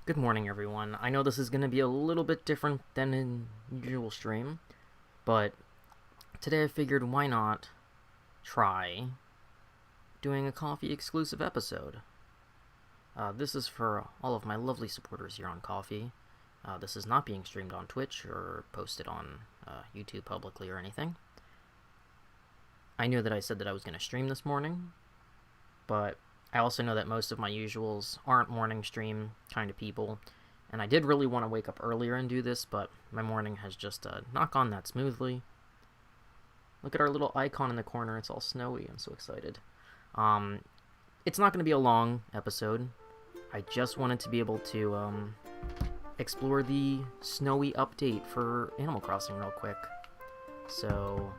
Good morning, everyone. I know this is going to be a little bit different than in usual stream, but today I figured why not try doing a coffee exclusive episode. This is for all of my lovely supporters here on Coffee. This is not being streamed on Twitch or posted on YouTube publicly or anything. I knew that I said that I was going to stream this morning, but I also know that most of my usuals aren't morning stream kind of people, and I did really want to wake up earlier and do this, but my morning has just not gone that smoothly. Look at our little icon in the corner, it's all snowy, I'm so excited. It's not going to be a long episode. I just wanted to be able to explore the snowy update for Animal Crossing real quick. So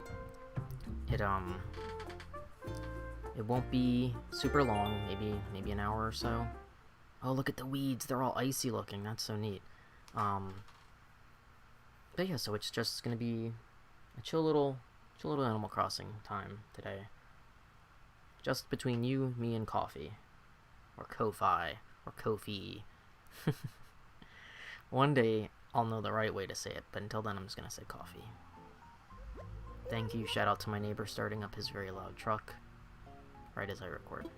it won't be super long, maybe an hour or so. Oh, look at the weeds, they're all icy looking, that's so neat. But yeah, so it's just gonna be a chill little Animal Crossing time today. Just between you, me, and Coffee. Or Ko-Fi, or Kofi. One day, I'll know the right way to say it, but until then, I'm just gonna say Coffee. Thank you, shout out to my neighbor starting up his very loud truck right as I record.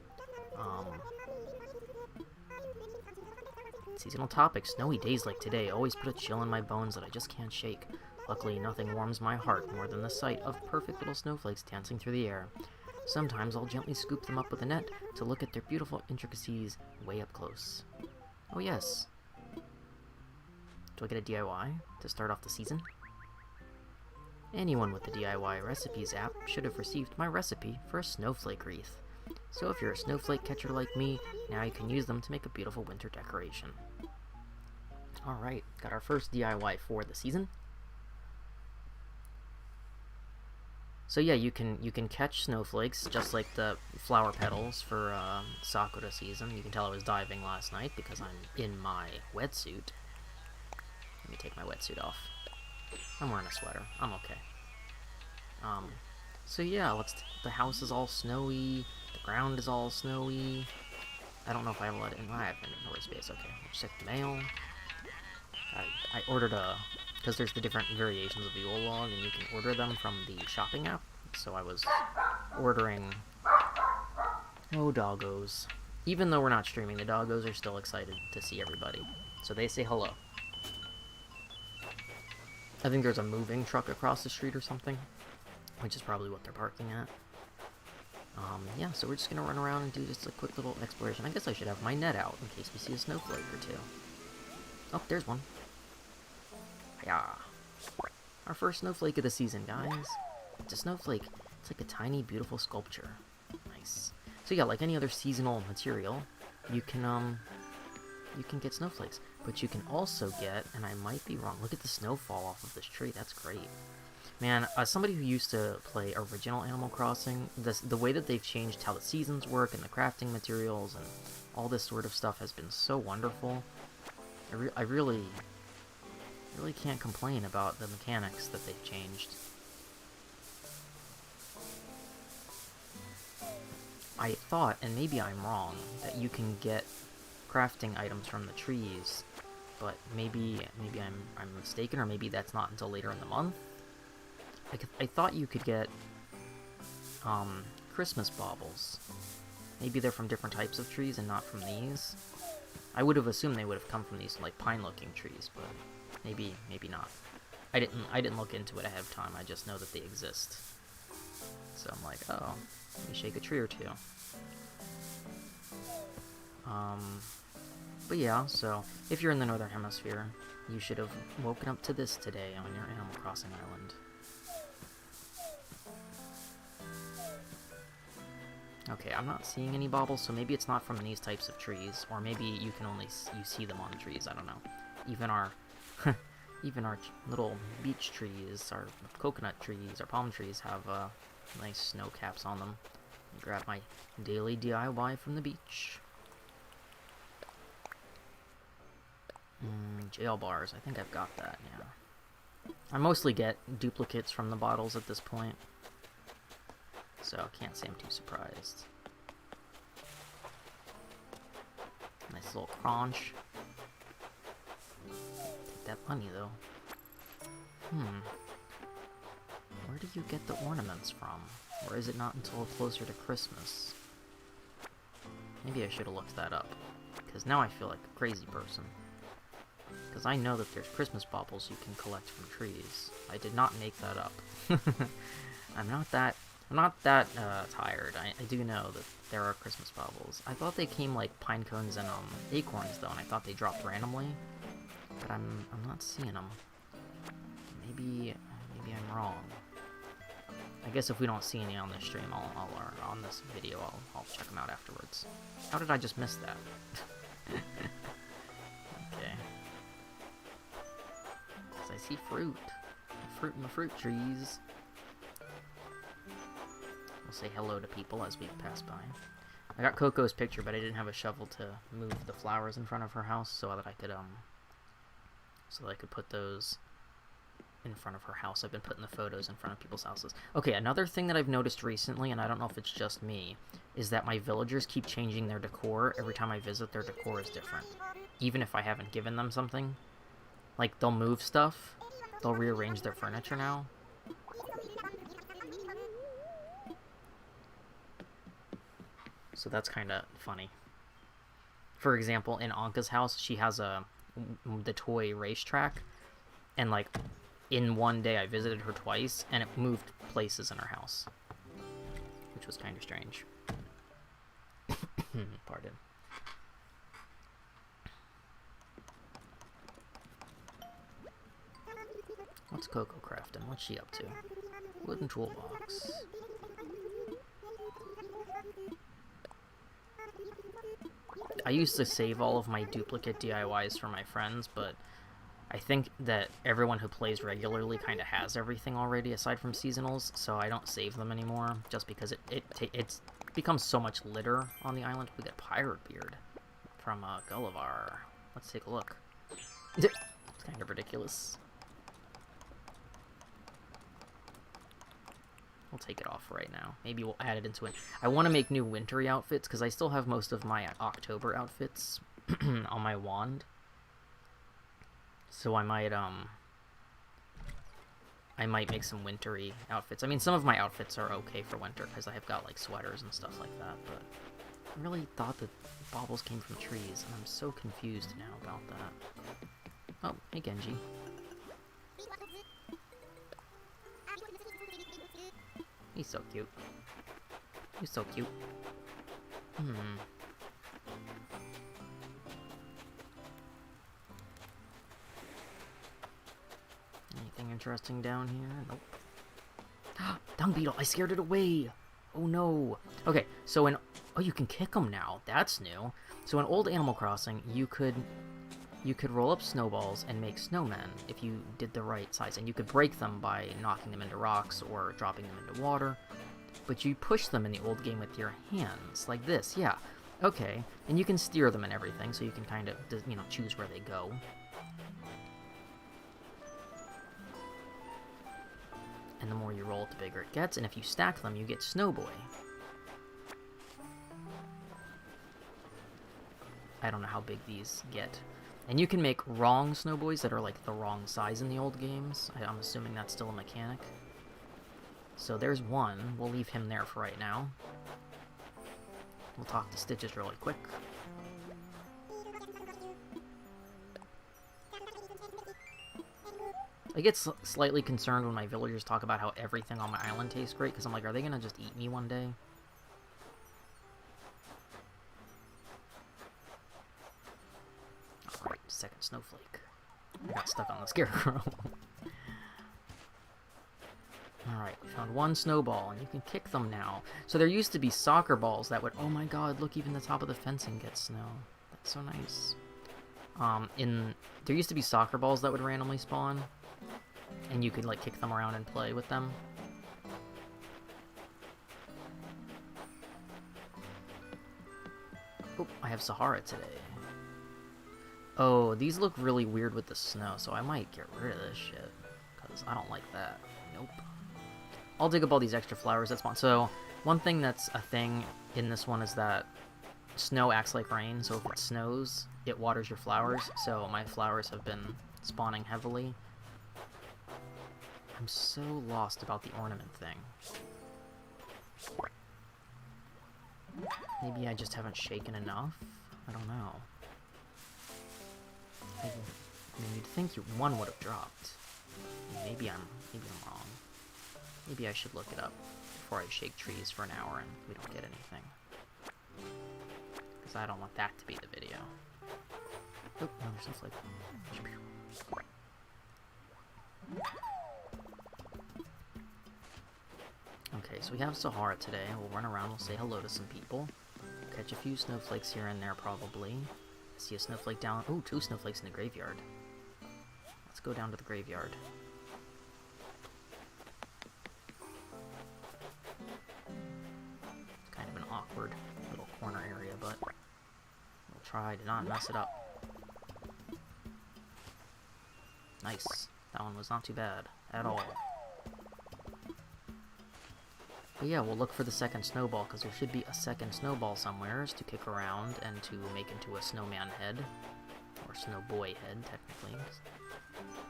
Seasonal topics. Snowy days like today always put a chill in my bones that I just can't shake. Luckily, nothing warms my heart more than the sight of perfect little snowflakes dancing through the air. Sometimes I'll gently scoop them up with a net to look at their beautiful intricacies way up close. Oh yes. Do I get a DIY to start off the season? Anyone with the DIY Recipes app should have received my recipe for a snowflake wreath. So if you're a snowflake catcher like me, now you can use them to make a beautiful winter decoration. Alright, got our first DIY for the season. So yeah, you can catch snowflakes just like the flower petals for Sakura season. You can tell I was diving last night because I'm in my wetsuit. Let me take my wetsuit off. I'm wearing a sweater. I'm okay. So yeah, the house is all snowy. The ground is all snowy. I don't know if I have a lot of I have inventory space. Okay, let's check the mail. I ordered because there's the different variations of the Yule log, and you can order them from the shopping app. So I was ordering. Oh, doggos! Even though we're not streaming, the doggos are still excited to see everybody. So they say hello. I think there's a moving truck across the street or something, which is probably what they're parking at. Yeah, so we're just gonna run around and do just a quick little exploration. I guess I should have my net out in case we see a snowflake or two. Oh, there's one. Yeah. Our first snowflake of the season, guys. It's a snowflake. It's like a tiny, beautiful sculpture. Nice. So yeah, like any other seasonal material, you can get snowflakes. But you can also get, and I might be wrong, look at the snowfall off of this tree. That's great. Man, as somebody who used to play original Animal Crossing, the way that they've changed how the seasons work and the crafting materials and all this sort of stuff has been so wonderful. I really can't complain about the mechanics that they've changed. I thought, and maybe I'm wrong, that you can get crafting items from the trees, but maybe I'm mistaken, or maybe that's not until later in the month. I thought you could get Christmas baubles. Maybe they're from different types of trees and not from these. I would have assumed they would have come from these like pine-looking trees, but maybe not. I didn't look into it ahead of time. I just know that they exist. So I'm like, oh, let me shake a tree or two. But yeah, so if you're in the Northern Hemisphere, you should have woken up to this today on your Animal Crossing island. Okay, I'm not seeing any baubles, so maybe it's not from these types of trees, or maybe you can only see them on trees. I don't know. Even our little beech trees, our coconut trees, our palm trees have nice snow caps on them. Let me grab my daily DIY from the beach. Jail bars. I think I've got that. Yeah. I mostly get duplicates from the bottles at this point, so I can't say I'm too surprised. Nice little crunch. that money, though. Where do you get the ornaments from? Or is it not until closer to Christmas? Maybe I should have looked that up. Because now I feel like a crazy person. Because I know that there's Christmas baubles you can collect from trees. I did not make that up. I'm not that tired. I do know that there are Christmas baubles. I thought they came like pine cones and acorns though, and I thought they dropped randomly. But I'm not seeing them. Maybe I'm wrong. I guess if we don't see any on this stream, or on this video, I'll check them out afterwards. How did I just miss that? Okay. I see fruit. Fruit in the fruit trees. We'll say hello to people as we pass by. I got Coco's picture, but I didn't have a shovel to move the flowers in front of her house so that I could put those in front of her house. I've been putting the photos in front of people's houses. Okay, another thing that I've noticed recently, and I don't know if it's just me, is that my villagers keep changing their decor. Every time I visit, their decor is different. Even if I haven't given them something. Like, they'll move stuff. They'll rearrange their furniture now. So that's kind of funny. For example, in Anka's house, she has the toy racetrack. And, like, in one day I visited her twice, and it moved places in her house. Which was kind of strange. Pardon. What's Coco crafting? What's she up to? Wooden toolbox. I used to save all of my duplicate DIYs for my friends, but I think that everyone who plays regularly kind of has everything already aside from seasonals, so I don't save them anymore, just because it's becomes so much litter on the island. We get Pirate Beard from Gullivar. Let's take a look. It's kind of ridiculous. We'll take it off right now. Maybe we'll add it into it. I want to make new wintry outfits, because I still have most of my October outfits on my wand. So I might make some wintry outfits. I mean, some of my outfits are okay for winter, because I have got, like, sweaters and stuff like that, but I really thought that baubles came from trees, and I'm so confused now about that. Oh, hey, Genji. He's so cute. He's so cute. Anything interesting down here? Nope. Dung beetle! I scared it away! Oh no! Okay, so oh, you can kick them now. That's new. So in old Animal Crossing, you could roll up snowballs and make snowmen if you did the right size, and you could break them by knocking them into rocks or dropping them into water, but you push them in the old game with your hands, like this, yeah. Okay, and you can steer them and everything, so you can kind of, you know, choose where they go. And the more you roll it, the bigger it gets, and if you stack them, you get Snowboy. I don't know how big these get. And you can make wrong Snowboys that are, like, the wrong size in the old games. I'm assuming that's still a mechanic. So there's one. We'll leave him there for right now. We'll talk to Stitches really quick. I get slightly concerned when my villagers talk about how everything on my island tastes great, because I'm like, are they gonna just eat me one day? Alright, second snowflake. I got stuck on the scarecrow. Alright, we found one snowball, and you can kick them now. So there used to be soccer balls that would... Oh my god, look, even the top of the fencing gets snow. That's so nice. There used to be soccer balls that would randomly spawn, and you could, like, kick them around and play with them. Oh, I have Sahara today. Oh, these look really weird with the snow, so I might get rid of this shit, because I don't like that. Nope. I'll dig up all these extra flowers that spawn. So, one thing that's a thing in this one is that snow acts like rain, so if it snows, it waters your flowers, so my flowers have been spawning heavily. I'm so lost about the ornament thing. Maybe I just haven't shaken enough? I don't know. I mean, you'd think one would have dropped. Maybe I'm wrong. Maybe I should look it up before I shake trees for an hour and we don't get anything. Because I don't want that to be the video. Oh, no, there's snowflake. Okay, so we have Sahara today. We'll run around, we'll say hello to some people. Catch a few snowflakes here and there, probably. I see a snowflake down... Oh, 2 snowflakes in the graveyard. Let's go down to the graveyard. It's kind of an awkward little corner area, but we'll try to not mess it up. Nice. That one was not too bad at all. But yeah, we'll look for the second snowball, because there should be a second snowball somewheres to kick around and to make into a snowman head. Or snowboy head, technically.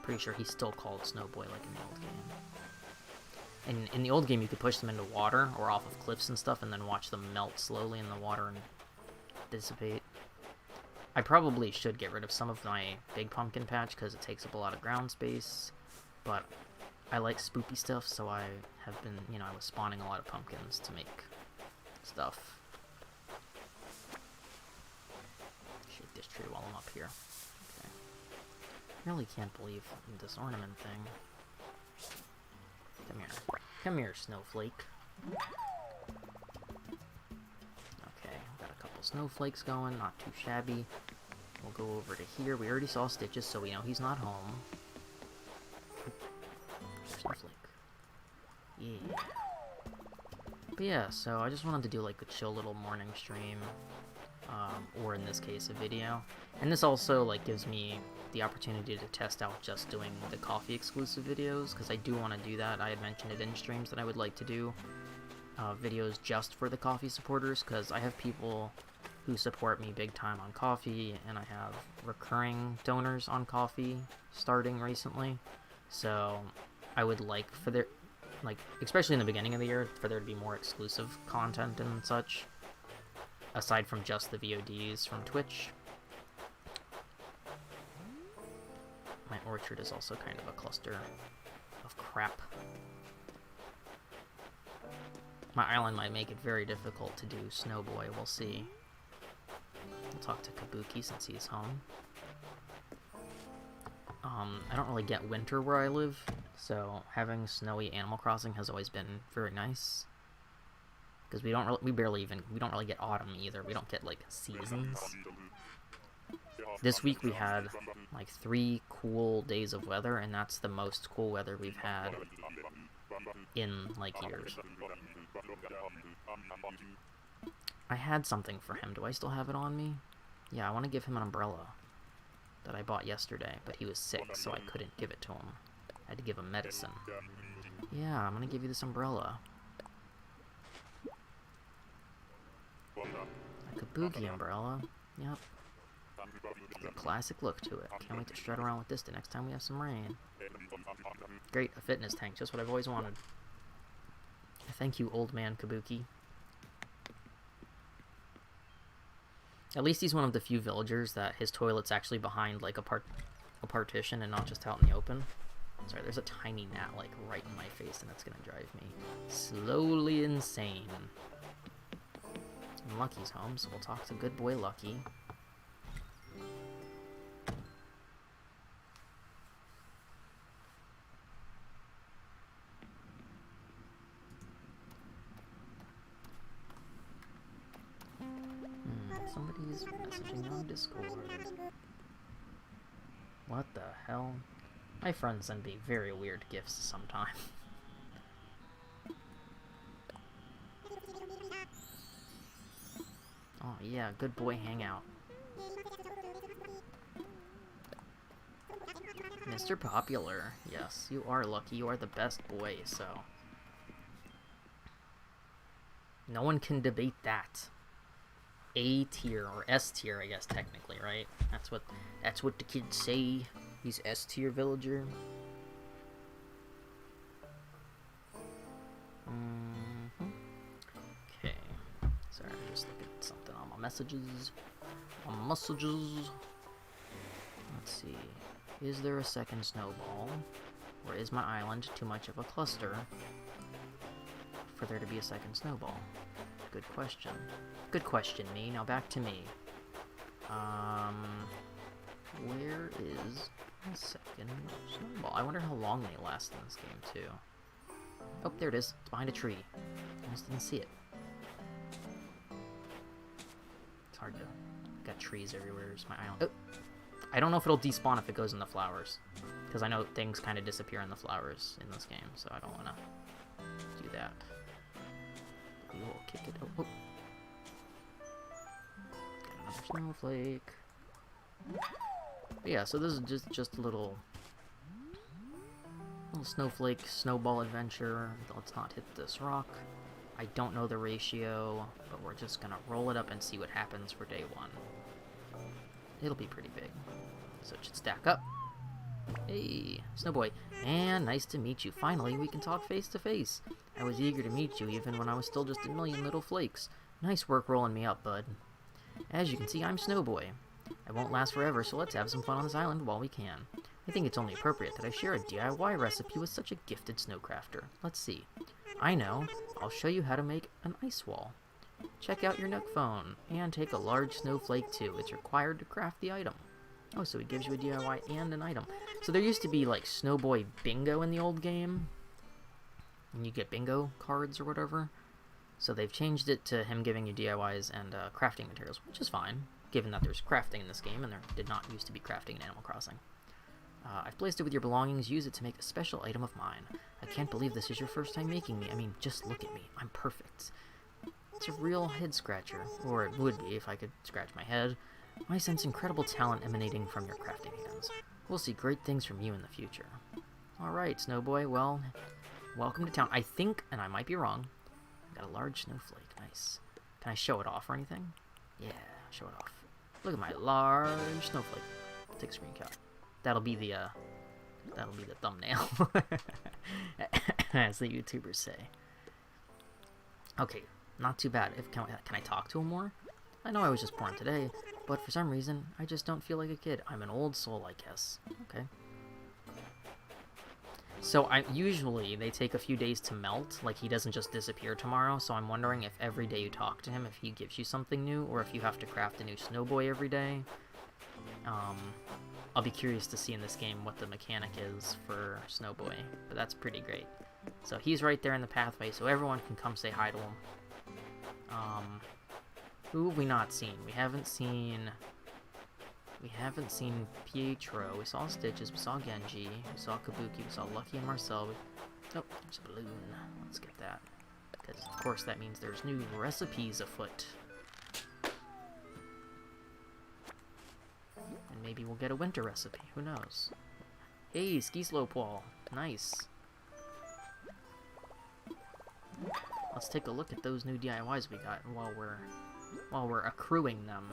Pretty sure he's still called snowboy like in the old game. And in the old game, you could push them into water or off of cliffs and stuff, and then watch them melt slowly in the water and dissipate. I probably should get rid of some of my big pumpkin patch, because it takes up a lot of ground space. But I like spoopy stuff, so I have been, you know, I was spawning a lot of pumpkins to make stuff. Shake this tree while I'm up here. Okay. I really can't believe this ornament thing. Come here. Come here, snowflake. Okay, got a couple snowflakes going, not too shabby. We'll go over to here. We already saw Stitches, so we know he's not home. Snowflake. Yeah. But yeah, so I just wanted to do like a chill little morning stream, or in this case, a video. And this also like gives me the opportunity to test out just doing the coffee exclusive videos, because I do want to do that. I had mentioned it in streams that I would like to do videos just for the coffee supporters, because I have people who support me big time on coffee, and I have recurring donors on coffee starting recently. So I would like for their, like, especially in the beginning of the year, for there to be more exclusive content and such, aside from just the VODs from Twitch. My orchard is also kind of a cluster of crap. My island might make it very difficult to do Snowboy, we'll see. We'll talk to Kabuki since he's home. I don't really get winter where I live, so having snowy Animal Crossing has always been very nice. Because we don't really get autumn either. We don't get like seasons. This week we had like 3 cool days of weather, and that's the most cool weather we've had in like years. I had something for him. Do I still have it on me? Yeah, I want to give him an umbrella that I bought yesterday, but he was sick, so I couldn't give it to him. I had to give him medicine. Yeah, I'm gonna give you this umbrella. A Kabuki umbrella. Yep. A classic look to it. Can't wait to strut around with this the next time we have some rain. Great, a fitness tank, just what I've always wanted. Thank you, old man Kabuki. At least he's one of the few villagers that his toilet's actually behind like a partition and not just out in the open. Sorry, there's a tiny gnat like right in my face, and it's gonna drive me slowly insane. And Lucky's home, so we'll talk to good boy Lucky. Somebody's messaging on Discord. What the hell? My friends send me very weird gifts sometimes. Oh yeah, good boy hangout. Mr. Popular. Yes, you are lucky. You are the best boy, so... no one can debate that. A tier or S tier, I guess technically, right? That's what the kids say. He's S tier villager. Okay. Sorry, I'm just looking at something on my messages. Let's see. Is there a second snowball? Or is my island too much of a cluster for there to be a second snowball? Good question. Good question, me. Now back to me. Where is a second snowball? I wonder how long they last in this game, too. Oh, there it is. It's behind a tree. Almost didn't see it. It's hard to... Got trees everywhere. Where's my island? Oh! I don't know if it'll despawn if it goes in the flowers. Because I know things kind of disappear in the flowers in this game, so I don't want to do that. We will kick it. Oh, oh. Got another snowflake. But yeah, so this is just a little snowflake snowball adventure. Let's not hit this rock. I don't know the ratio, but we're just gonna roll it up and see what happens for day one. It'll be pretty big, so it should stack up. Hey, Snowboy, and nice to meet you. Finally, we can talk face to face. I was eager to meet you even when I was still just a million little flakes. Nice work rolling me up, bud. As you can see, I'm Snowboy. I won't last forever, so let's have some fun on this island while we can. I think it's only appropriate that I share a DIY recipe with such a gifted snowcrafter. Let's see. I know. I'll show you how to make an ice wall. Check out your Nook phone, and take a large snowflake too. It's required to craft the item. Oh, so it gives you a DIY and an item. So there used to be, like, Snowboy Bingo in the old game. And you get bingo cards or whatever. So they've changed it to him giving you DIYs and crafting materials, which is fine, given that there's crafting in this game, and there did not used to be crafting in Animal Crossing. I've placed it with your belongings. Use it to make a special item of mine. I can't believe this is your first time making me. I mean, just look at me. I'm perfect. It's a real head-scratcher, or it would be if I could scratch my head. I sense incredible talent emanating from your crafting hands. We'll see great things from you in the future. Alright, Snowboy, well, welcome to town. I think, and I might be wrong, got a large snowflake. Nice. Can I show it off or anything? Yeah, show it off. Look at my large snowflake. Take a screen cap. That'll be the thumbnail. As the YouTubers say. Okay, not too bad. Can I talk to him more? I know I was just born today, but for some reason, I just don't feel like a kid. I'm an old soul, I guess. Okay. So usually they take a few days to melt, like he doesn't just disappear tomorrow, so I'm wondering if every day you talk to him, if he gives you something new, or if you have to craft a new Snowboy every day. I'll be curious to see in this game what the mechanic is for Snowboy, but that's pretty great. So he's right there in the pathway, so everyone can come say hi to him. Who have we not seen? We haven't seen Pietro. We saw Stitches, we saw Genji, we saw Kabuki, we saw Lucky and Marcel. Oh, there's a balloon. Let's get that. Because, of course, that means there's new recipes afoot. And maybe we'll get a winter recipe. Who knows? Hey, ski slope wall. Nice. Let's take a look at those new DIYs we got while we're accruing them.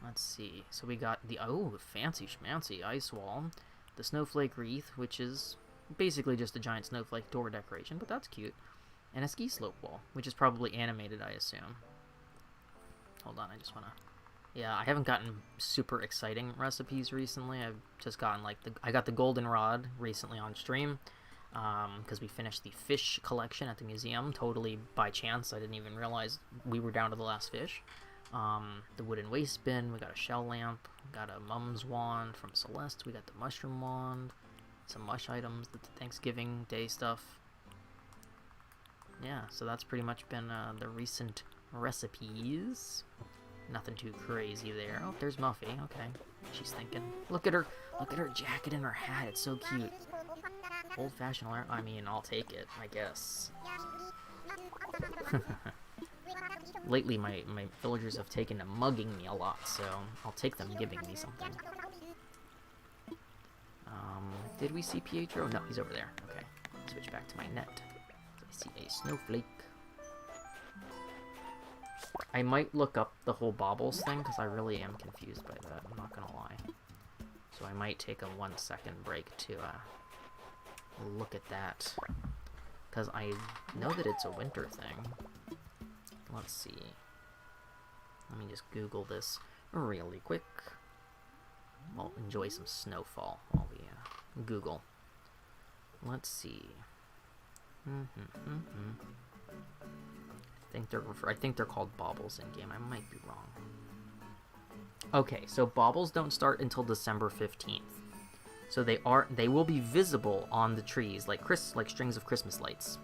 Let's see. So we got the fancy schmancy ice wall, the snowflake wreath, which is basically just a giant snowflake door decoration, but that's cute, and a ski slope wall, which is probably animated, I assume. Hold on, I just wanna. Yeah, I haven't gotten super exciting recipes recently. I've just gotten like I got the goldenrod recently on stream. Because we finished the fish collection at the museum, totally by chance. I didn't even realize we were down to the last fish. The wooden waste bin, we got a shell lamp, got a mum's wand from Celeste, we got the mushroom wand, some mush items, the Thanksgiving Day stuff. Yeah, so that's pretty much been the recent recipes. Nothing too crazy there. Oh, there's Muffy, okay. She's thinking. Look at her jacket and her hat, it's so cute. Old-fashioned wear? I mean, I'll take it, I guess. Lately, my villagers have taken to mugging me a lot, so I'll take them giving me something. Did we see Pietro? No, he's over there. Okay, switch back to my net. I see a snowflake. I might look up the whole baubles thing, because I really am confused by that, I'm not gonna lie. So I might take a 1-second break to look at that. Because I know that it's a winter thing. Let's see. Let me just Google this really quick. We'll enjoy some snowfall while we Google. Let's see. I think they're called baubles in game. I might be wrong. Okay, so baubles don't start until December 15th. So they will be visible on the trees like strings of Christmas lights.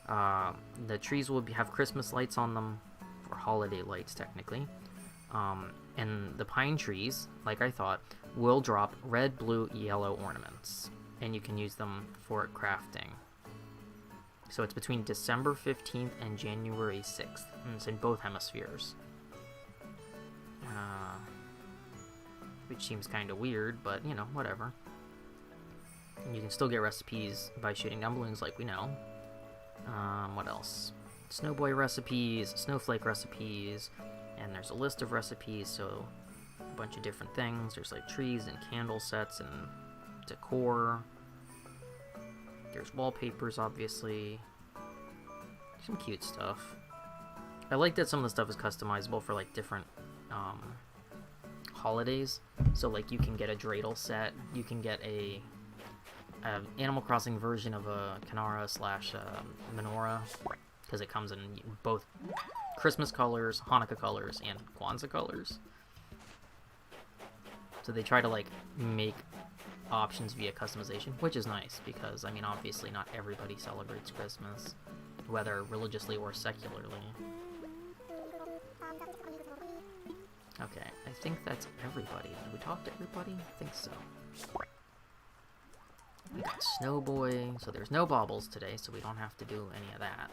The trees will have Christmas lights on them, or holiday lights technically. And the pine trees, like I thought, will drop red, blue, yellow ornaments, and you can use them for crafting. So it's between December 15th and January 6th, and it's in both hemispheres. Which seems kind of weird, but, you know, whatever. And you can still get recipes by shooting down balloons like we know. What else? Snowboy recipes, snowflake recipes, and there's a list of recipes, so a bunch of different things. There's like trees and candle sets and decor. There's wallpapers, obviously. Some cute stuff. I like that some of the stuff is customizable for like different holidays. So like you can get a dreidel set, you can get a Animal Crossing version of a Kanara / menorah, because it comes in both Christmas colors, Hanukkah colors, and Kwanzaa colors. So they try to like make options via customization, which is nice because, I mean, obviously not everybody celebrates Christmas, whether religiously or secularly. Okay, I think that's everybody. Did we talk to everybody? I think so. We got Snowboy, so there's no baubles today, so we don't have to do any of that.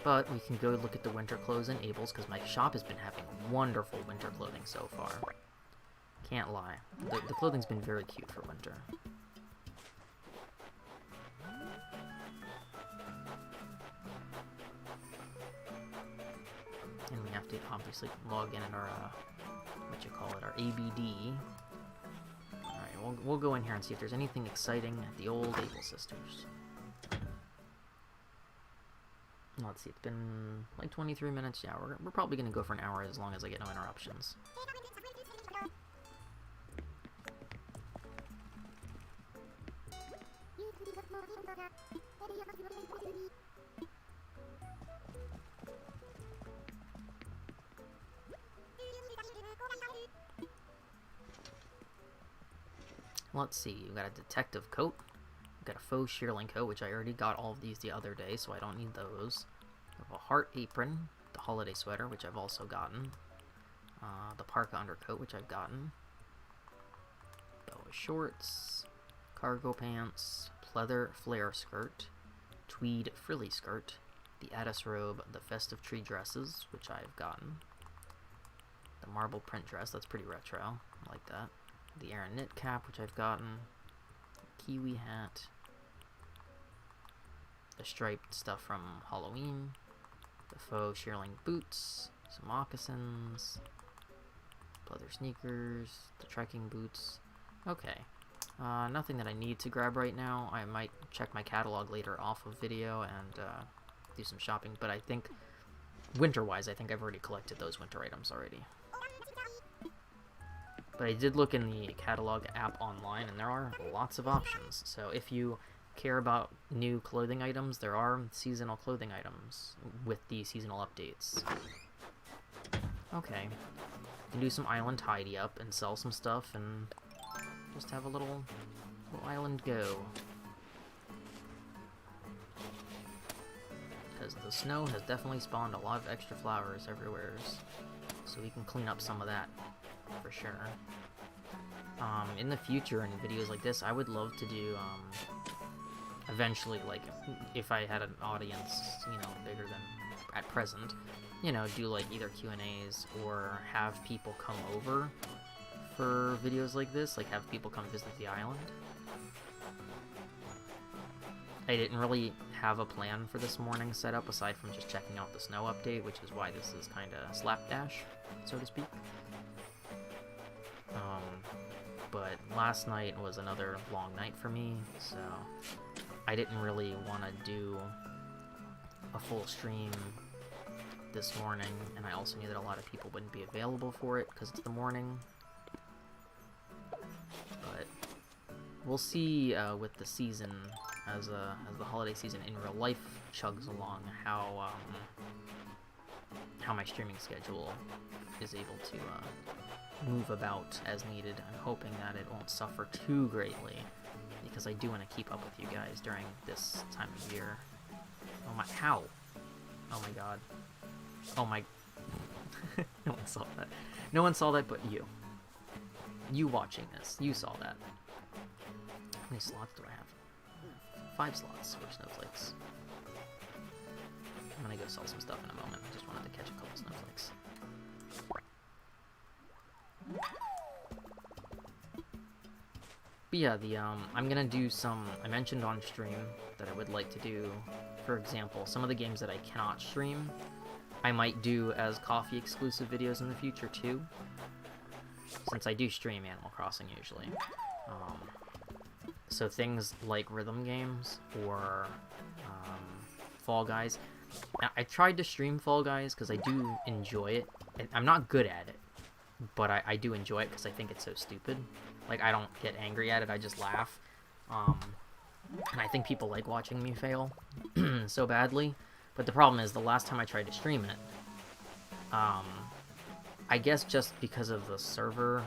But we can go look at the winter clothes and Abel's, because my shop has been having wonderful winter clothing so far. Can't lie. The clothing's been very cute for winter. And we have to obviously log in our, our ABD. Alright, we'll go in here and see if there's anything exciting at the old Able Sisters. Let's see, it's been like 23 minutes. Yeah, we're probably going to go for an hour as long as I get no interruptions. Let's see, we got a detective coat, we got a faux shearling coat, which I already got all of these the other day, so I don't need those. We have a heart apron, the holiday sweater, which I've also gotten. The parka undercoat, which I've gotten. Boa shorts, cargo pants, pleather flare skirt, tweed frilly skirt, the Addis robe, the festive tree dresses, which I've gotten. The marble print dress, that's pretty retro, I like that. The Aran knit cap, which I've gotten. Kiwi hat. The striped stuff from Halloween. The faux shearling boots. Some moccasins. Leather sneakers. The trekking boots. Okay. Nothing that I need to grab right now. I might check my catalog later off of video and do some shopping. But I think, winter-wise, I think I've already collected those winter items already. But I did look in the catalog app online, and there are lots of options. So if you care about new clothing items, there are seasonal clothing items with the seasonal updates. Okay. You can do some island tidy up and sell some stuff and just have a little island go. Because the snow has definitely spawned a lot of extra flowers everywhere. So we can clean up some of that. For sure. In the future, in videos like this, I would love to do, eventually, like, if I had an audience, you know, bigger than at present, you know, do, like, either Q&As or have people come over for videos like this, like, have people come visit the island. I didn't really have a plan for this morning set up aside from just checking out the snow update, which is why this is kind of slapdash, so to speak. But last night was another long night for me, so I didn't really want to do a full stream this morning, and I also knew that a lot of people wouldn't be available for it because it's the morning. But we'll see with the season, as the holiday season in real life chugs along, how my streaming schedule is able to move about as needed. I'm hoping that it won't suffer too greatly, because I do want to keep up with you guys during this time of year. Oh my, how? Oh my god. Oh my... No one saw that. No one saw that but you. You watching this. You saw that. How many slots do I have? 5 slots for snowflakes. I'm gonna go sell some stuff in a moment. I just wanted to catch a couple snowflakes. But yeah, I'm gonna do some... I mentioned on stream that I would like to do, for example, some of the games that I cannot stream, I might do as coffee exclusive videos in the future too, since I do stream Animal Crossing usually. So things like rhythm games or Fall Guys. I tried to stream Fall Guys because I do enjoy it. I'm not good at it, but I do enjoy it because I think it's so stupid. Like, I don't get angry at it, I just laugh. And I think people like watching me fail so badly. But the problem is, the last time I tried to stream it, I guess just because of the server,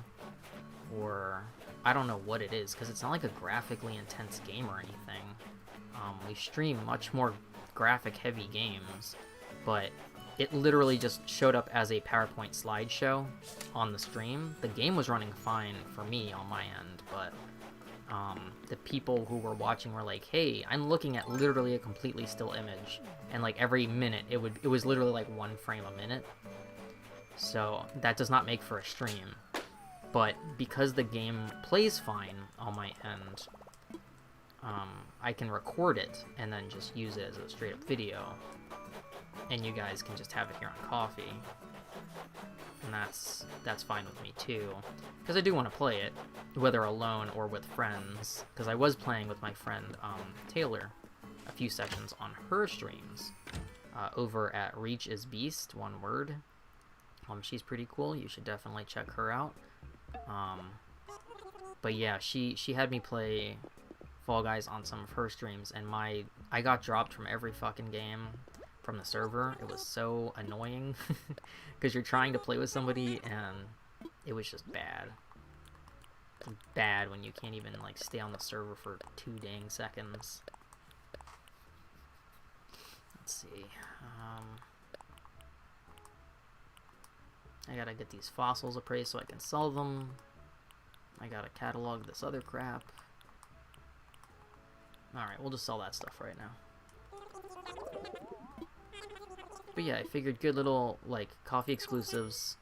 or I don't know what it is, because it's not like a graphically intense game or anything. We stream much more graphic-heavy games, but it literally just showed up as a PowerPoint slideshow on the stream. The game was running fine for me on my end, but the people who were watching were like, hey, I'm looking at literally a completely still image, and like every minute it was literally like 1 frame a minute. So that does not make for a stream. But because the game plays fine on my end, I can record it and then just use it as a straight up video, and you guys can just have it here on Coffee, and that's fine with me too, because I do want to play it, whether alone or with friends, because I was playing with my friend Taylor a few sessions on her streams over at Reach is Beast, one word. She's pretty cool, you should definitely check her out. But yeah, she had me play Fall Guys on some of her streams, and I got dropped from every fucking game from the server. It was so annoying because you're trying to play with somebody and it was just bad. It's bad when you can't even like stay on the server for 2 dang seconds. Let's see. I gotta get these fossils appraised so I can sell them. I gotta catalog this other crap. Alright, we'll just sell that stuff right now. But yeah, I figured good little, like, coffee exclusives,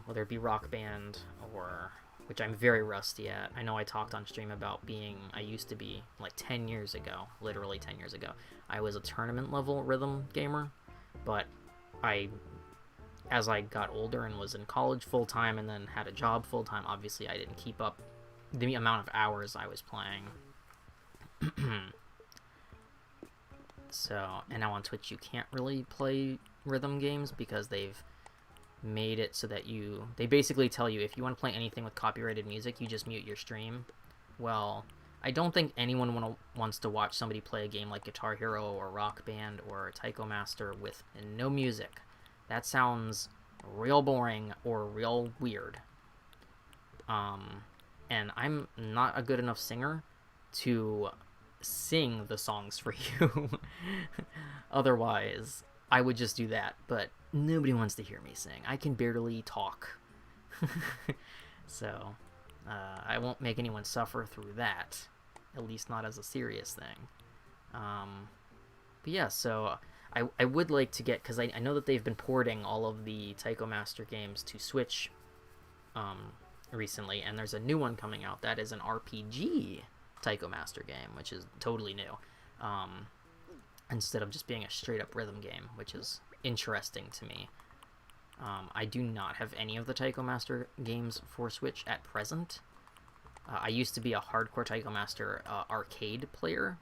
whether it be Rock Band or, which I'm very rusty at. I know I talked on stream about I used to be, like, 10 years ago, literally 10 years ago, I was a tournament level rhythm gamer, but as I got older and was in college full-time and then had a job full-time, obviously I didn't keep up the amount of hours I was playing. So, and now on Twitch you can't really play rhythm games because they've made it so that they basically tell you if you want to play anything with copyrighted music, you just mute your stream. Well, I don't think anyone wants to watch somebody play a game like Guitar Hero or Rock Band or Taiko Master with no music. That sounds real boring or real weird. And I'm not a good enough singer to sing the songs for you. Otherwise, I would just do that. But nobody wants to hear me sing. I can barely talk. So, I won't make anyone suffer through that. At least not as a serious thing. But yeah, so I would like to get, because I know that they've been porting all of the Taiko Master games to Switch recently, and there's a new one coming out that is an RPG Taiko Master game, which is totally new. instead of just being a straight-up rhythm game, which is interesting to me. I do not have any of the Taiko Master games for Switch at present. I used to be a hardcore Taiko Master arcade player,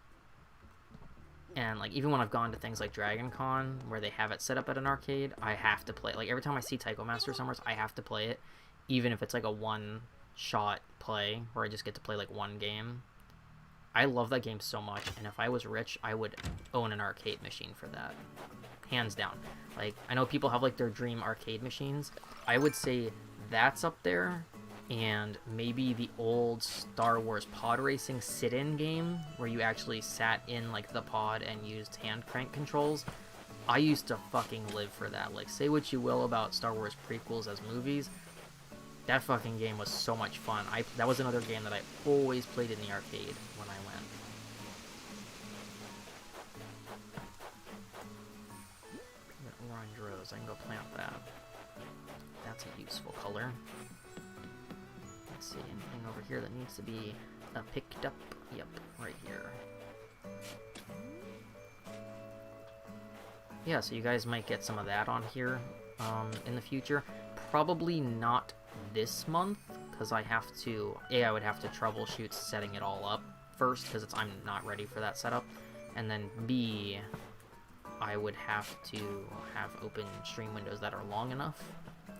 and like even when I've gone to things like Dragon Con where they have it set up at an arcade, I have to play. Like every time I see Taiko Master somewhere, I have to play it, even if it's like a one-shot play where I just get to play like one game. I love that game so much, and if I was rich, I would own an arcade machine for that. Hands down. Like, I know people have, like, their dream arcade machines. I would say that's up there, and maybe the old Star Wars pod racing sit-in game, where you actually sat in, like, the pod and used hand crank controls. I used to fucking live for that. Like, say what you will about Star Wars prequels as movies, that fucking game was so much fun. That was another game that I always played in the arcade when I went. Orange rose, I can go plant that. That's a useful color. Let's see, anything over here that needs to be picked up? Yep, right here. Yeah, so you guys might get some of that on here in the future. Probably not this month, because I have to, I would have to troubleshoot setting it all up first, because I'm not ready for that setup, and then B, I would have to have open stream windows that are long enough,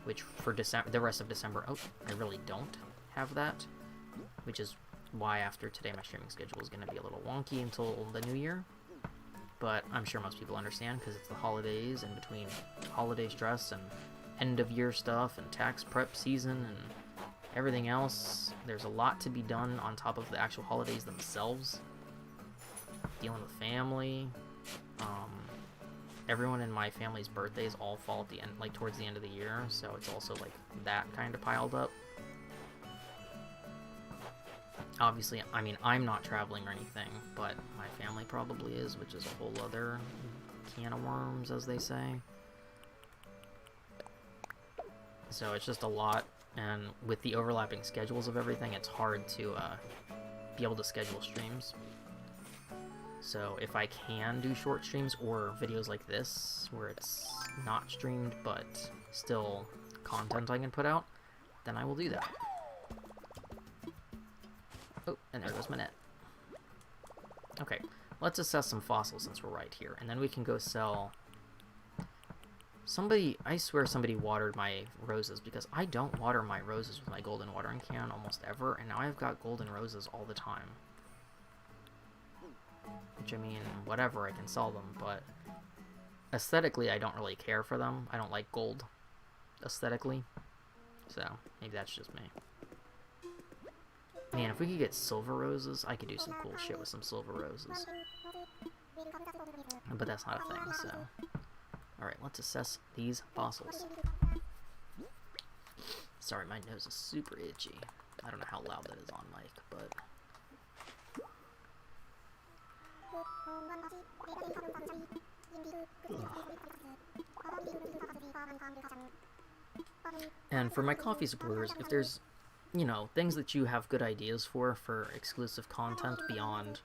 which for the rest of December, I really don't have that, which is why after today my streaming schedule is going to be a little wonky until the new year, but I'm sure most people understand, because it's the holidays, and between holiday stress and end-of-year stuff and tax prep season and everything else, there's a lot to be done on top of the actual holidays themselves. Dealing with family, everyone in my family's birthdays all fall at the end, like towards the end of the year, so it's also like that kind of piled up. Obviously, I mean, I'm not traveling or anything, but my family probably is, which is a whole other can of worms, as they say. So it's just a lot, and with the overlapping schedules of everything, it's hard to be able to schedule streams. So if I can do short streams or videos like this, where it's not streamed but still content I can put out, then I will do that. Oh, and there goes my net. Okay, let's assess some fossils since we're right here, and then we can go sell... I swear somebody watered my roses, because I don't water my roses with my golden watering can almost ever, and now I've got golden roses all the time. Which, I mean, whatever, I can sell them, but aesthetically I don't really care for them. I don't like gold aesthetically, so maybe that's just me. Man, if we could get silver roses, I could do some cool shit with some silver roses. But that's not a thing, so... Alright, let's assess these fossils. Sorry, my nose is super itchy. I don't know how loud that is on mic, but... And for my coffee supporters, if there's, you know, things that you have good ideas for exclusive content beyond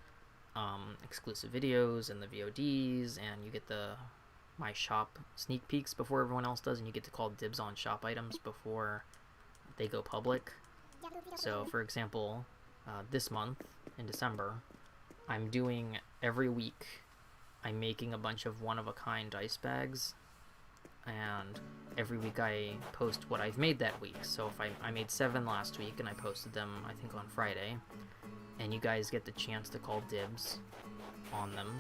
exclusive videos and the VODs, and you get my shop sneak peeks before everyone else does, and you get to call dibs on shop items before they go public. So, for example, this month, in December, I'm doing, every week, I'm making a bunch of one-of-a-kind dice bags, and every week I post what I've made that week. So if I made 7 last week, and I posted them, I think, on Friday, and you guys get the chance to call dibs on them,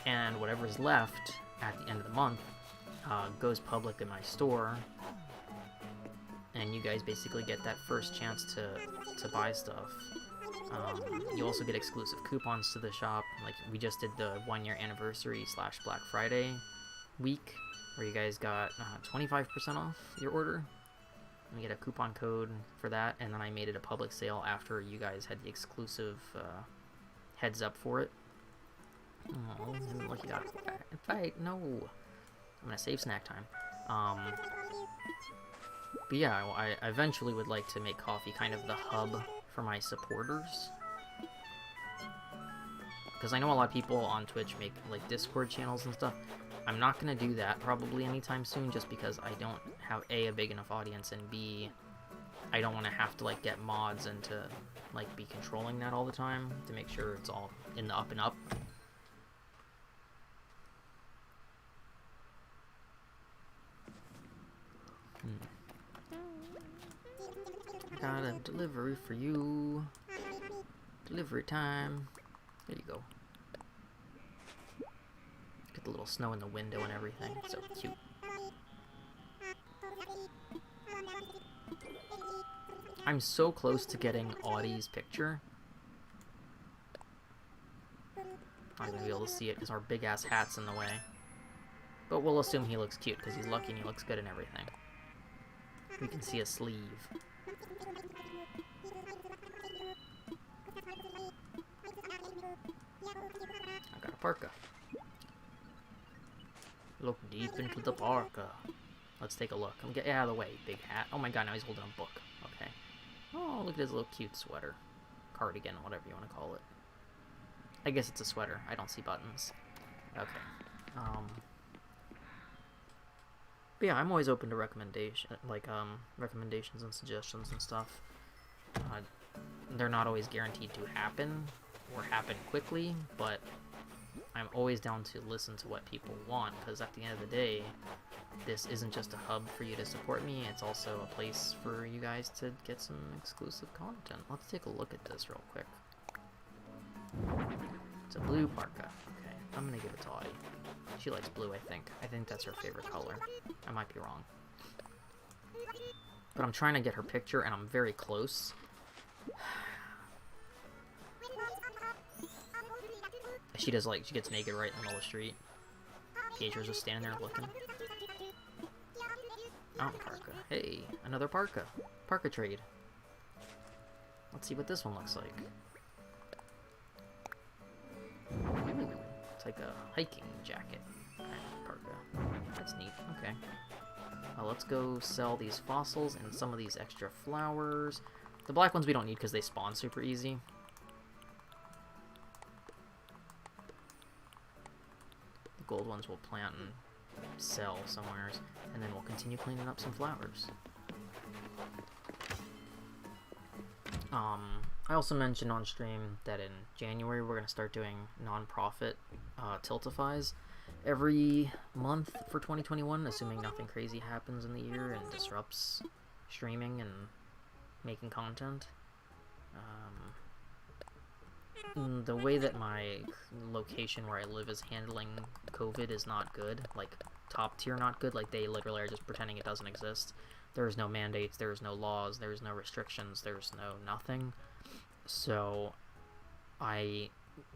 and whatever's left at the end of the month goes public in my store, and you guys basically get that first chance to buy stuff. You also get exclusive coupons to the shop. Like, we just did the 1-year anniversary / Black Friday week, where you guys got 25% off your order. And you get a coupon code for that, and then I made it a public sale after you guys had the exclusive heads up for it. Oh, look, you got it. Fight, no. I'm gonna save snack time. But yeah, I eventually would like to make coffee kind of the hub for my supporters. because I know a lot of people on Twitch make like Discord channels and stuff. I'm not gonna do that probably anytime soon, just because I don't have a big enough audience, and B, I don't want to have to like get mods and to like be controlling that all the time to make sure it's all in the up and up. Got a delivery for you. Delivery time. There you go. Get the little snow in the window and everything. So cute. I'm so close to getting Audie's picture. I'm gonna be able to see it because our big ass hat's in the way. But we'll assume he looks cute because he's lucky and he looks good and everything. We can see a sleeve. I got a parka. Look deep into the parka. Let's take a look. I'm getting out of the way, big hat. Oh my god, now he's holding a book. Okay. Oh, look at his little cute sweater. Cardigan, whatever you want to call it. I guess it's a sweater. I don't see buttons. Okay. But yeah, I'm always open to recommendations and suggestions and stuff. They're not always guaranteed to happen or happen quickly, but I'm always down to listen to what people want, because at the end of the day, this isn't just a hub for you to support me, it's also a place for you guys to get some exclusive content. Let's take a look at this real quick. It's a blue parka. Okay, I'm gonna give it to Audie. She likes blue, I think. I think that's her favorite color. I might be wrong. But I'm trying to get her picture, and I'm very close. She does, like, she gets naked right in the middle of the street. Pietro's just standing there looking. Mountain parka. Hey, another parka. Parka trade. Let's see what this one looks like. Ooh, it's like a hiking jacket. Parka. That's neat. Okay. Let's go sell these fossils and some of these extra flowers. The black ones we don't need because they spawn super easy. The gold ones we'll plant and sell somewhere, and then we'll continue cleaning up some flowers. I also mentioned on stream that in January we're going to start doing non-profit Tiltifies every month for 2021, assuming nothing crazy happens in the year and disrupts streaming and making content. The way that my location where I live is handling COVID is not good, like top tier not good, like they literally are just pretending it doesn't exist. There's no mandates, there's no laws, there's no restrictions, there's no nothing. So I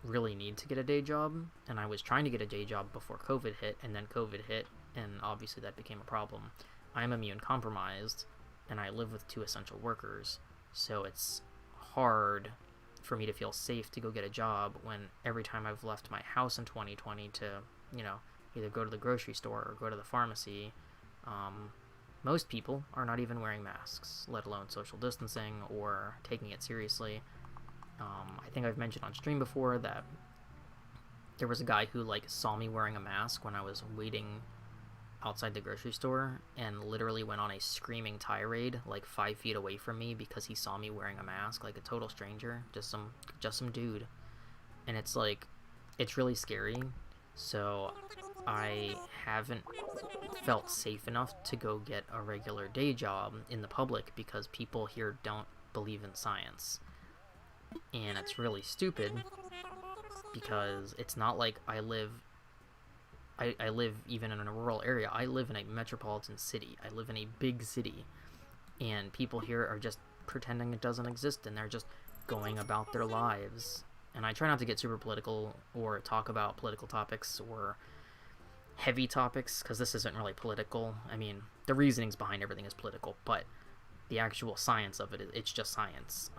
really need to get a day job, and I was trying to get a day job before COVID hit, and then COVID hit, and obviously that became a problem. I'm immune compromised, and I live with 2 essential workers, so it's hard for me to feel safe to go get a job when every time I've left my house in 2020 to, you know, either go to the grocery store or go to the pharmacy, most people are not even wearing masks, let alone social distancing or taking it seriously. I think I've mentioned on stream before that there was a guy who like saw me wearing a mask when I was waiting outside the grocery store and literally went on a screaming tirade like 5 feet away from me because he saw me wearing a mask, like a total stranger, just some dude. And it's like, it's really scary. So I haven't felt safe enough to go get a regular day job in the public because people here don't believe in science. And it's really stupid because it's not like I live even in a rural area. I live in a metropolitan city. I live in a big city. And people here are just pretending it doesn't exist, and they're just going about their lives. And I try not to get super political or talk about political topics or heavy topics, because this isn't really political. I mean, the reasonings behind everything is political, but the actual science of it, it's just science.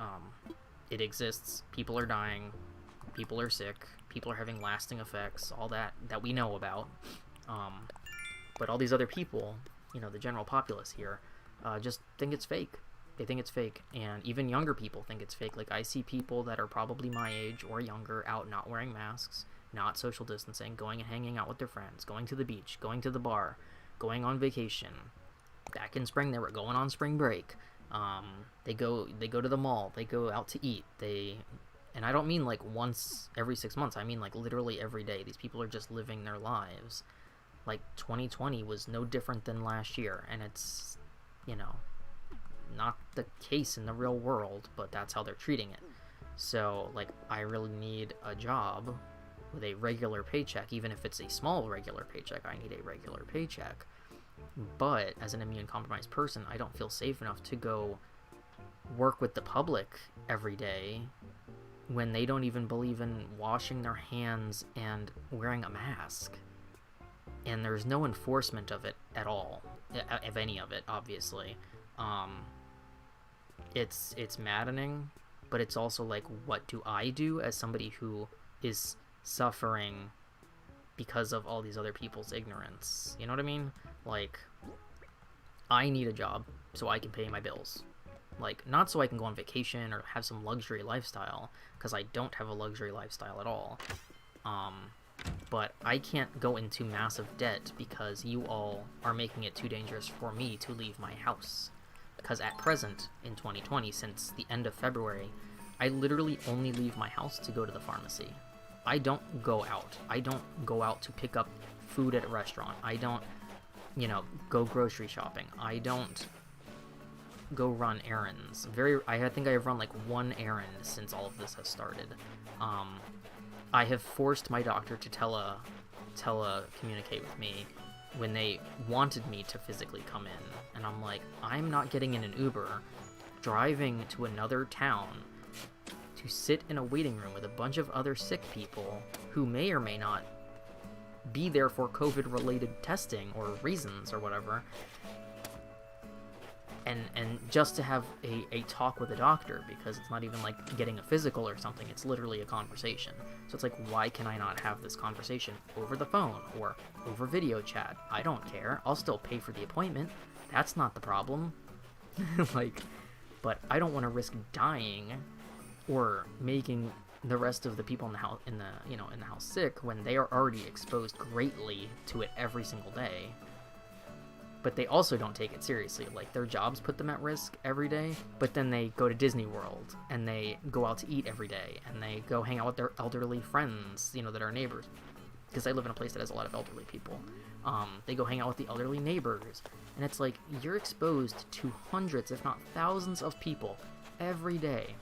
It exists. People are dying. People are sick. People are having lasting effects. All that we know about. But all these other people, you know, the general populace here, just think it's fake. They think it's fake, and even younger people think it's fake. Like, I see people that are probably my age or younger out not wearing masks, not social distancing, going and hanging out with their friends, going to the beach, going to the bar, going on vacation. Back in spring, they were going on spring break. They go to the mall, they go out to eat, and I don't mean like once every 6 months, I mean like literally every day. These people are just living their lives. Like, 2020 was no different than last year, and it's, you know, not the case in the real world, but that's how they're treating it. So, like, I really need a job with a regular paycheck. Even if it's a small regular paycheck, I need a regular paycheck. But as an immune-compromised person, I don't feel safe enough to go work with the public every day when they don't even believe in washing their hands and wearing a mask. And there's no enforcement of it at all, of any of it, obviously. It's maddening, but it's also like, what do I do as somebody who is suffering because of all these other people's ignorance? You know what I mean? Like, I need a job so I can pay my bills. Like, not so I can go on vacation or have some luxury lifestyle, because I don't have a luxury lifestyle at all. But I can't go into massive debt because you all are making it too dangerous for me to leave my house. Because at present, in 2020, since the end of February, I literally only leave my house to go to the pharmacy. I don't go out. I don't go out to pick up food at a restaurant. I don't, you know, go grocery shopping. I don't go run errands. I think I have run like one errand since all of this has started. I have forced my doctor to telecommunicate with me when they wanted me to physically come in. And I'm like, I'm not getting in an Uber, driving to another town to sit in a waiting room with a bunch of other sick people who may or may not be there for COVID-related testing or reasons or whatever. And just to have a talk with a doctor, because it's not even like getting a physical or something, it's literally a conversation. So it's like, why can I not have this conversation over the phone or over video chat? I don't care. I'll still pay for the appointment. That's not the problem. Like, but I don't want to risk dying or making the rest of the people in the house, in the house sick when they are already exposed greatly to it every single day. But they also don't take it seriously. Like, their jobs put them at risk every day, but then they go to Disney World, and they go out to eat every day, and they go hang out with their elderly friends, you know, that are neighbors. Because I live in a place that has a lot of elderly people. They go hang out with the elderly neighbors. And it's like, you're exposed to hundreds, if not thousands of people every day.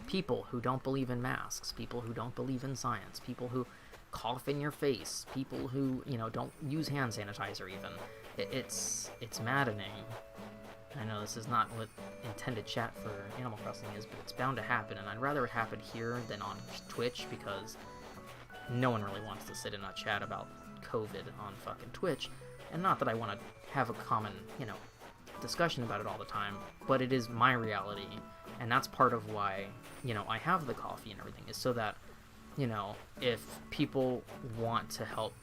People who don't believe in masks, people who don't believe in science, people who cough in your face, people who, you know, don't use hand sanitizer even. It's maddening. I know this is not what intended chat for Animal Crossing is, but it's bound to happen, and I'd rather it happen here than on Twitch, because no one really wants to sit in a chat about COVID on fucking Twitch. And not that I want to have a common, you know, discussion about it all the time, but it is my reality, and that's part of why, you know, I have the coffee and everything, is so that, you know, if people want to help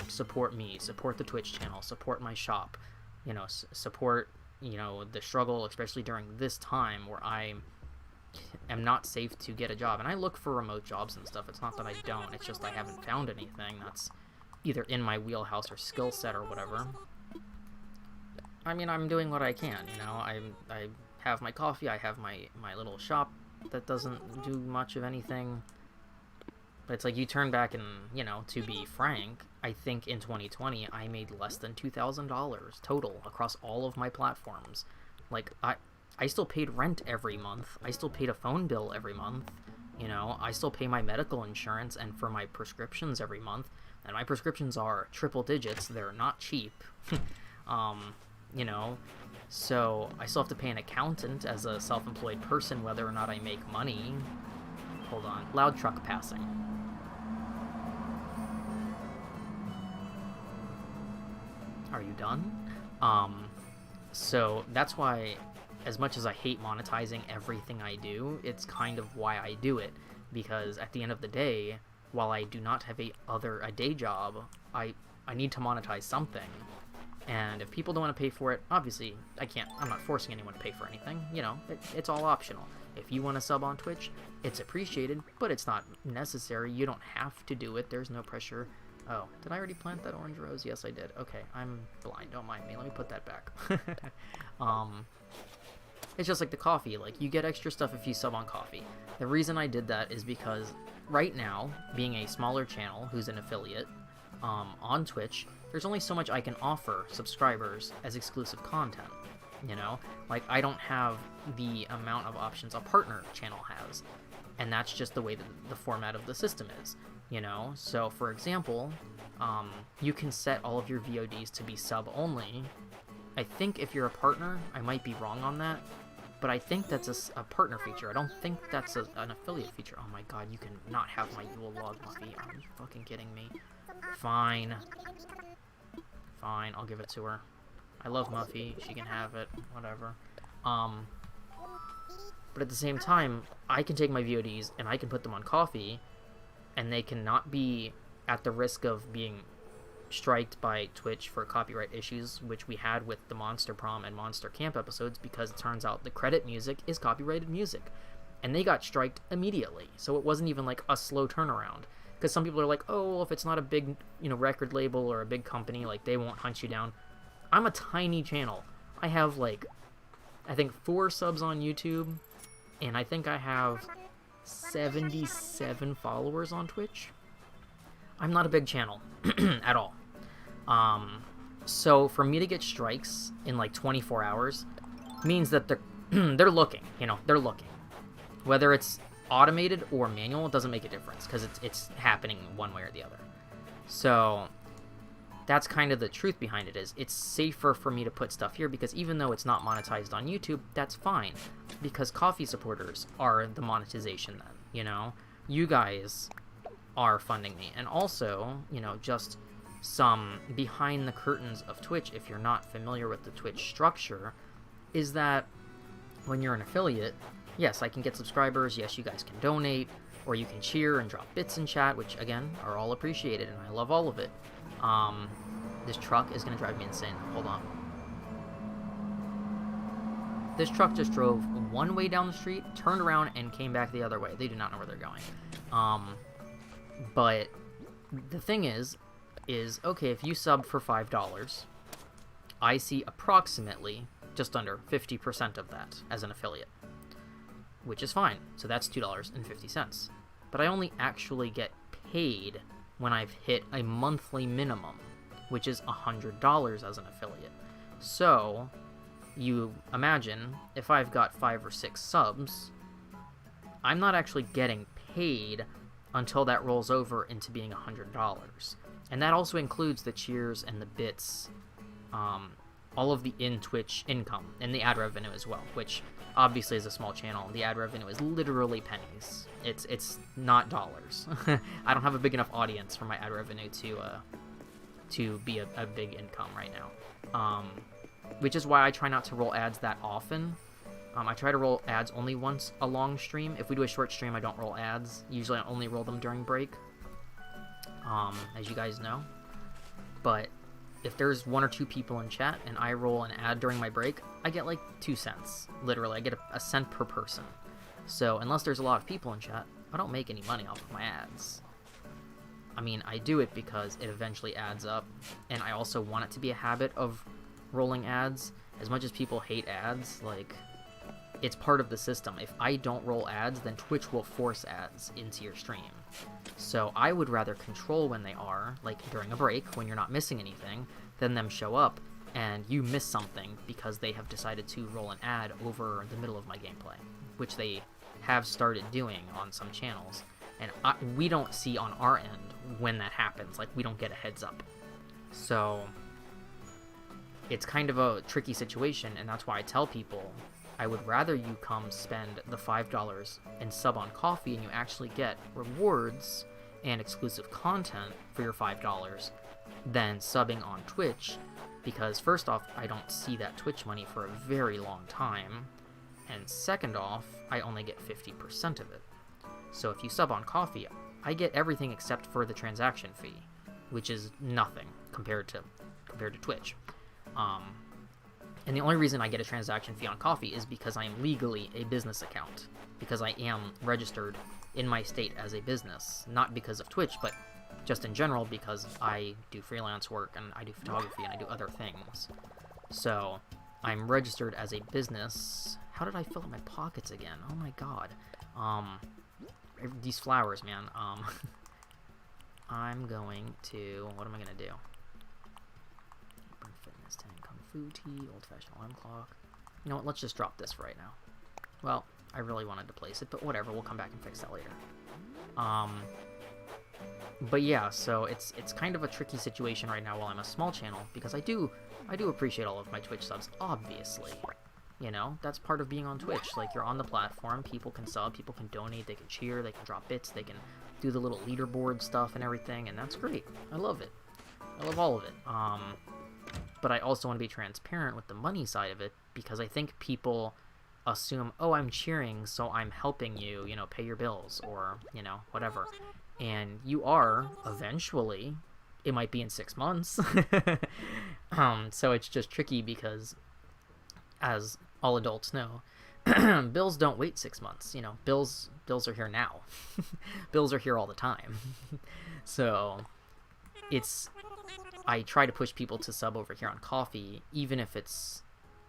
support me, support the Twitch channel, support my shop, you know, support, you know, the struggle, especially during this time where I am not safe to get a job. And I look for remote jobs and stuff. It's not that I don't, it's just I haven't found anything that's either in my wheelhouse or skill set or whatever. I mean, I'm doing what I can, you know. I have my coffee, I have my little shop that doesn't do much of anything. But it's like, you turn back and, you know, to be frank, I think in 2020 I made less than $2,000 total across all of my platforms. Like, I still paid rent every month. I still paid a phone bill every month. You know, I still pay my medical insurance and for my prescriptions every month. And my prescriptions are triple digits. They're not cheap. You know, so I still have to pay an accountant as a self-employed person whether or not I make money. Hold on. Loud truck passing. Are you done? So that's why, as much as I hate monetizing everything I do, it's kind of why I do it. Because at the end of the day, while I do not have a day job, I need to monetize something. And if people don't want to pay for it, obviously, I'm not forcing anyone to pay for anything. You know, it's all optional. If you want to sub on Twitch, it's appreciated, but it's not necessary. You don't have to do it. There's no pressure. Oh, did I already plant that orange rose? Yes, I did. Okay, I'm blind. Don't mind me. Let me put that back. It's just like the coffee. Like, you get extra stuff if you sub on coffee. The reason I did that is because right now, being a smaller channel who's an affiliate on Twitch, there's only so much I can offer subscribers as exclusive content, you know? Like, I don't have the amount of options a partner channel has, and that's just the way that the format of the system is, you know? So, for example, you can set all of your VODs to be sub-only. I think if you're a partner, I might be wrong on that, but I think that's a partner feature. I don't think that's an affiliate feature. Oh my god, you can not have my Yule log, Muffy. Are you fucking kidding me? Fine. Fine, I'll give it to her. I love Muffy. She can have it. Whatever. But at the same time, I can take my VODs and I can put them on coffee, and they cannot be at the risk of being striked by Twitch for copyright issues, which we had with the Monster Prom and Monster Camp episodes, because it turns out the credit music is copyrighted music. And they got striked immediately, so it wasn't even like a slow turnaround. Because some people are like, oh, well, if it's not a big, you know, record label or a big company, like, they won't hunt you down. I'm a tiny channel. I have, like, I think 4 subs on YouTube, and I think I have 77 followers on Twitch. I'm not a big channel at all. So for me to get strikes in like 24 hours means that they're looking, you know, they're looking. Whether it's automated or manual, it doesn't make a difference, because it's happening one way or the other. So that's kind of the truth behind it. Is it's safer for me to put stuff here, because even though it's not monetized on YouTube, that's fine, because coffee supporters are the monetization then, you know? You guys are funding me. And also, you know, just some behind the curtains of Twitch, if you're not familiar with the Twitch structure, is that when you're an affiliate, yes, I can get subscribers, yes, you guys can donate, or you can cheer and drop bits in chat, which, again, are all appreciated, and I love all of it. This truck is going to drive me insane. Hold on. This truck just drove one way down the street, turned around, and came back the other way. They do not know where they're going. But the thing is, okay, if you sub for $5, I see approximately just under 50% of that as an affiliate, which is fine. So that's $2.50. But I only actually get paid when I've hit a monthly minimum, which is $100 as an affiliate. So you imagine if I've got 5 or 6 subs, I'm not actually getting paid until that rolls over into being $100. And that also includes the cheers and the bits, all of the in-Twitch income, and the ad revenue as well, which obviously is a small channel. The ad revenue is literally pennies. It's not dollars. I don't have a big enough audience for my ad revenue to be a big income right now. Which is why I try not to roll ads that often. I try to roll ads only once a long stream. If we do a short stream, I don't roll ads. Usually I only roll them during break, as you guys know. But if there's 1 or 2 people in chat and I roll an ad during my break, I get like 2 cents. Literally, I get a cent per person. So unless there's a lot of people in chat, I don't make any money off of my ads. I mean, I do it because it eventually adds up, and I also want it to be a habit of rolling ads. As much as people hate ads, like, it's part of the system. If I don't roll ads, then Twitch will force ads into your stream. So I would rather control when they are, like during a break, when you're not missing anything, than them show up and you miss something because they have decided to roll an ad over the middle of my gameplay, which they have started doing on some channels. And we don't see on our end when that happens. Like, we don't get a heads up. So it's kind of a tricky situation, and that's why I tell people I would rather you come spend the $5 and sub on coffee and you actually get rewards and exclusive content for your $5 than subbing on Twitch, because first off, I don't see that Twitch money for a very long time, and second off, I only get 50% of it. So if you sub on coffee, I get everything except for the transaction fee, which is nothing compared to Twitch. And the only reason I get a transaction fee on Coffee is because I am legally a business account. Because I am registered in my state as a business. Not because of Twitch, but just in general because I do freelance work and I do photography and I do other things. So, I'm registered as a business. How did I fill up my pockets again? Oh my god. These flowers, man. I'm going to... What am I going to do? Burn Fitness 10, Kung Fu Tea, Old Fashioned Alarm Clock. You know what? Let's just drop this for right now. Well, I really wanted to place it, but whatever. We'll come back and fix that later. But yeah, so it's kind of a tricky situation right now while I'm a small channel, because I do appreciate all of my Twitch subs, obviously. You know, that's part of being on Twitch. Like, you're on the platform, people can sub, people can donate, they can cheer, they can drop bits, they can do the little leaderboard stuff and everything, and that's great. I love it. I love all of it. But I also want to be transparent with the money side of it, because I think people assume, oh, I'm cheering, so I'm helping you, you know, pay your bills, or, you know, whatever. And you are, eventually. It might be in 6 months. So it's just tricky because, as all adults know, bills don't wait 6 months. You know, bills are here now. Bills are here all the time. So I try to push people to sub over here on Coffee, even if it's,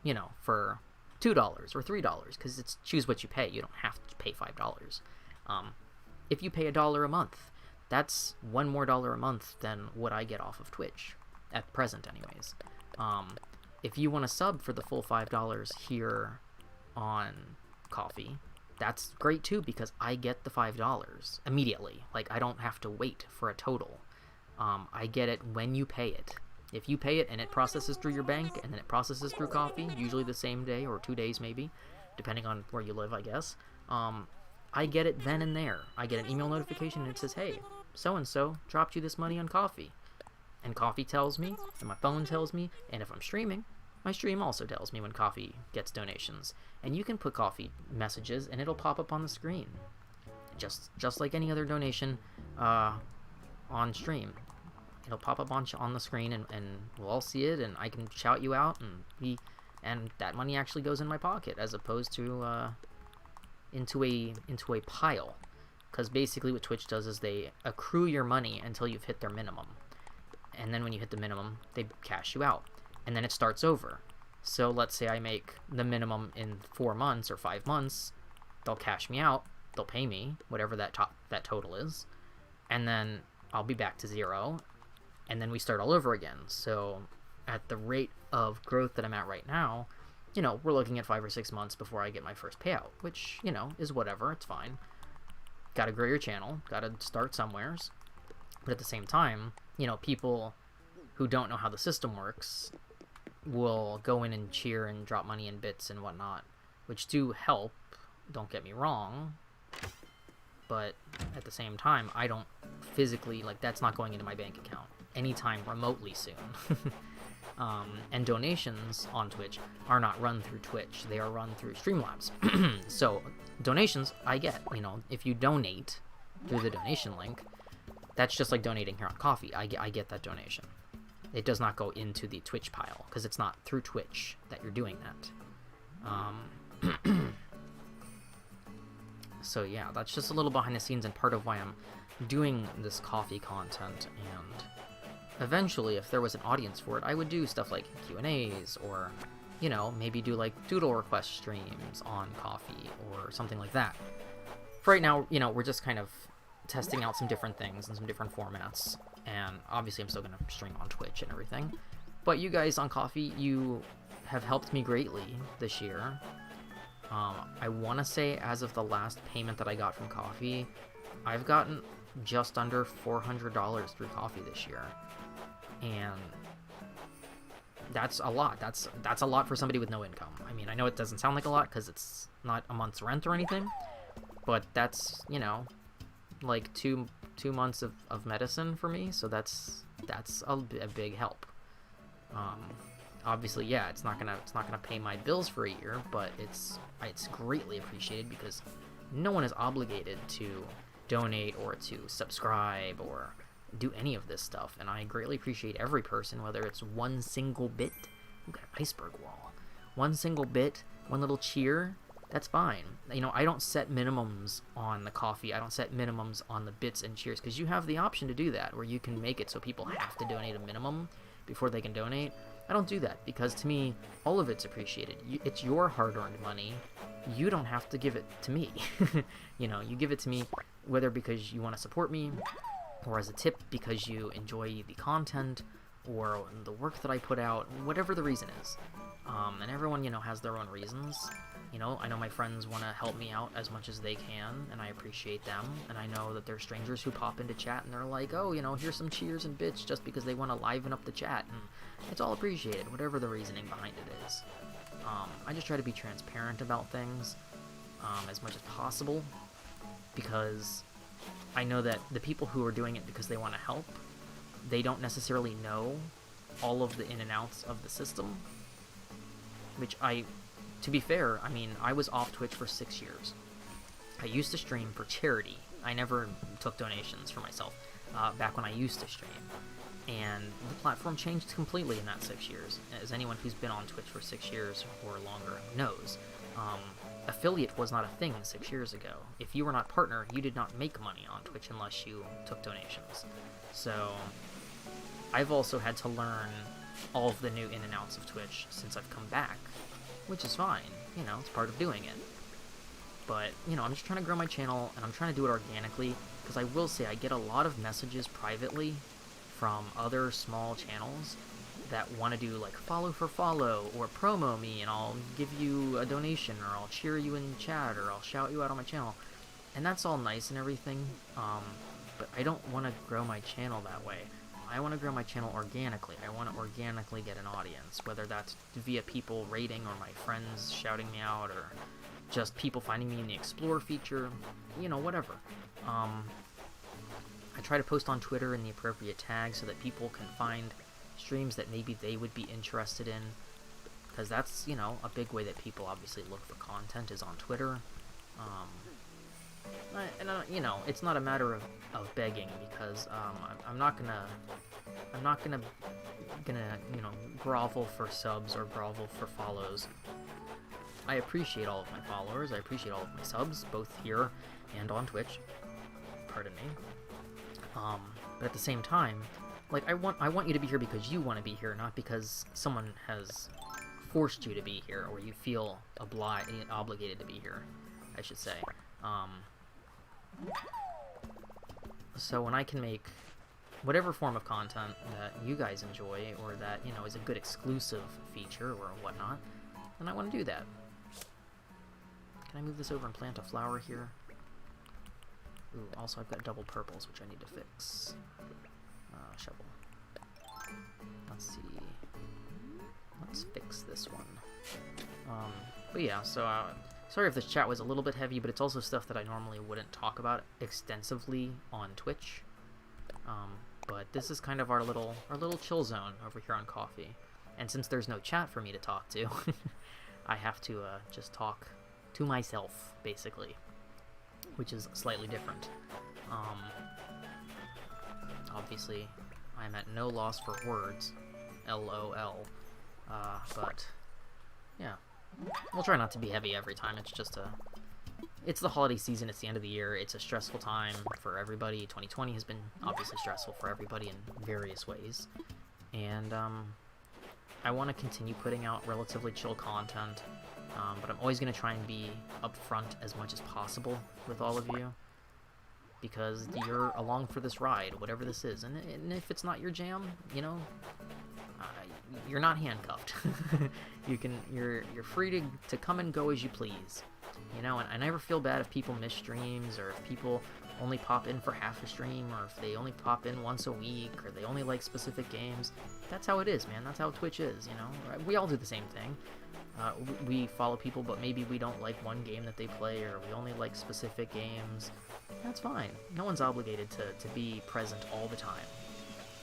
you know, for $2 or $3, because it's choose what you pay. You don't have to pay $5. If you pay $1 a month, that's $1 more a month than what I get off of Twitch, at present anyways. If you want to sub for the full $5 here on Coffee, that's great too, because I get the $5 immediately. Like, I don't have to wait for a total. I get it when you pay it. If you pay it and it processes through your bank, and then it processes through Coffee, usually the same day or 2 days maybe, depending on where you live, I guess, I get it then and there. I get an email notification and it says, hey, so-and-so dropped you this money on Coffee. And Coffee tells me, and my phone tells me, and if I'm streaming, my stream also tells me when Coffee gets donations. And you can put Coffee messages and it'll pop up on the screen. Just like any other donation on stream. It'll pop up on the screen and we'll all see it, and I can shout you out, and that money actually goes in my pocket as opposed to into a pile. Because basically what Twitch does is they accrue your money until you've hit their minimum. And then when you hit the minimum, they cash you out. And then it starts over. So let's say I make the minimum in 4 months or 5 months, they'll cash me out, they'll pay me, whatever that total is, and then I'll be back to 0, and then we start all over again. So at the rate of growth that I'm at right now, you know, we're looking at 5 or 6 months before I get my first payout, which, you know, is whatever, it's fine. Gotta grow your channel, gotta start somewheres. But at the same time, you know, people who don't know how the system works will go in and cheer and drop money in bits and whatnot, which do help, don't get me wrong, but at the same time, I don't physically, like, that's not going into my bank account anytime remotely soon. And donations on Twitch are not run through Twitch, they are run through Streamlabs. So donations I get, you know, if you donate through the donation link, that's just like donating here on Coffee. I get that donation. It does not go into the Twitch pile, because it's not through Twitch that you're doing that. So yeah, that's just a little behind the scenes and part of why I'm doing this Coffee content, and eventually, if there was an audience for it, I would do stuff like Q&As, or, you know, maybe do like doodle request streams on Coffee, or something like that. For right now, you know, we're just kind of testing out some different things and some different formats, and obviously I'm still going to stream on Twitch and everything, but you guys on Coffee, you have helped me greatly this year. I want to say as of the last payment that I got from Coffee, I've gotten just under $400 through Coffee this year, and that's a lot. That's a lot for somebody with no income. I mean, I know it doesn't sound like a lot because it's not a month's rent or anything, but that's, you know, like two months of medicine for me, so that's a big help. Obviously, yeah, it's not gonna pay my bills for a year, but it's greatly appreciated because no one is obligated to donate or to subscribe or do any of this stuff, and I greatly appreciate every person, whether it's one single bit Look at iceberg wall. One single bit, one little cheer, that's fine. You know, I don't set minimums on the coffee. I don't set minimums on the bits and cheers, because you have the option to do that, where you can make it so people have to donate a minimum before they can donate. I don't do that, because to me, all of it's appreciated. It's your hard-earned money. You don't have to give it to me. You know, you give it to me whether because you want to support me, or as a tip because you enjoy the content, or the work that I put out, whatever the reason is. And everyone, you know, has their own reasons. You know, I know my friends want to help me out as much as they can, and I appreciate them. And I know that there's strangers who pop into chat and they're like, oh, you know, here's some cheers and bits just because they want to liven up the chat. And it's all appreciated, whatever the reasoning behind it is. I just try to be transparent about things as much as possible, because I know that the people who are doing it because they want to help, they don't necessarily know all of the in and outs of the system, which to be fair, I mean, I was off Twitch for 6 years. I used to stream for charity. I never took donations for myself back when I used to stream. And the platform changed completely in that 6 years, as anyone who's been on Twitch for 6 years or longer knows. Affiliate was not a thing 6 years ago. If you were not partner, you did not make money on Twitch unless you took donations. So I've also had to learn all of the new in and outs of Twitch since I've come back, which is fine. You know, it's part of doing it. But, you know, I'm just trying to grow my channel, and I'm trying to do it organically, because I will say I get a lot of messages privately from other small channels that want to do, like, follow for follow, or promo me, and I'll give you a donation, or I'll cheer you in chat, or I'll shout you out on my channel. And that's all nice and everything, but I don't want to grow my channel that way. I want to grow my channel organically. I want to organically get an audience, whether that's via people rating, or my friends shouting me out, or just people finding me in the Explore feature, you know, whatever. I try to post on Twitter in the appropriate tags so that people can find streams that maybe they would be interested in, because that's, you know, a big way that people obviously look for content is on Twitter. You know, it's not a matter of begging, because I'm not gonna you know, grovel for subs or grovel for follows. I appreciate all of my followers. I appreciate all of my subs, both here and on Twitch. Pardon me. But at the same time, like, I want you to be here because you want to be here, not because someone has forced you to be here, or you feel obligated to be here, I should say. So when I can make whatever form of content that you guys enjoy, or that, you know, is a good exclusive feature or whatnot, then I want to do that. Can I move this over and plant a flower here? Ooh, also I've got double purples, which I need to fix. Shovel. Let's see. Let's fix this one. But yeah, so, sorry if this chat was a little bit heavy, but it's also stuff that I normally wouldn't talk about extensively on Twitch. But this is kind of our little chill zone over here on Coffee. And since there's no chat for me to talk to, I have to just talk to myself, basically, which is slightly different. Obviously, I'm at no loss for words, LOL, but yeah, we'll try not to be heavy every time. It's just it's the holiday season, it's the end of the year, it's a stressful time for everybody. 2020 has been obviously stressful for everybody in various ways, and I want to continue putting out relatively chill content, but I'm always going to try and be upfront as much as possible with all of you, because you're along for this ride, whatever this is, and if it's not your jam, you know, you're not handcuffed. You're free to come and go as you please, you know. And I never feel bad if people miss streams, or if people only pop in for half a stream, or if they only pop in once a week, or they only like specific games. That's how it is, man. That's how Twitch is, you know. We all do the same thing. We follow people, but maybe we don't like one game that they play, or we only like specific games. That's fine. No one's obligated to be present all the time.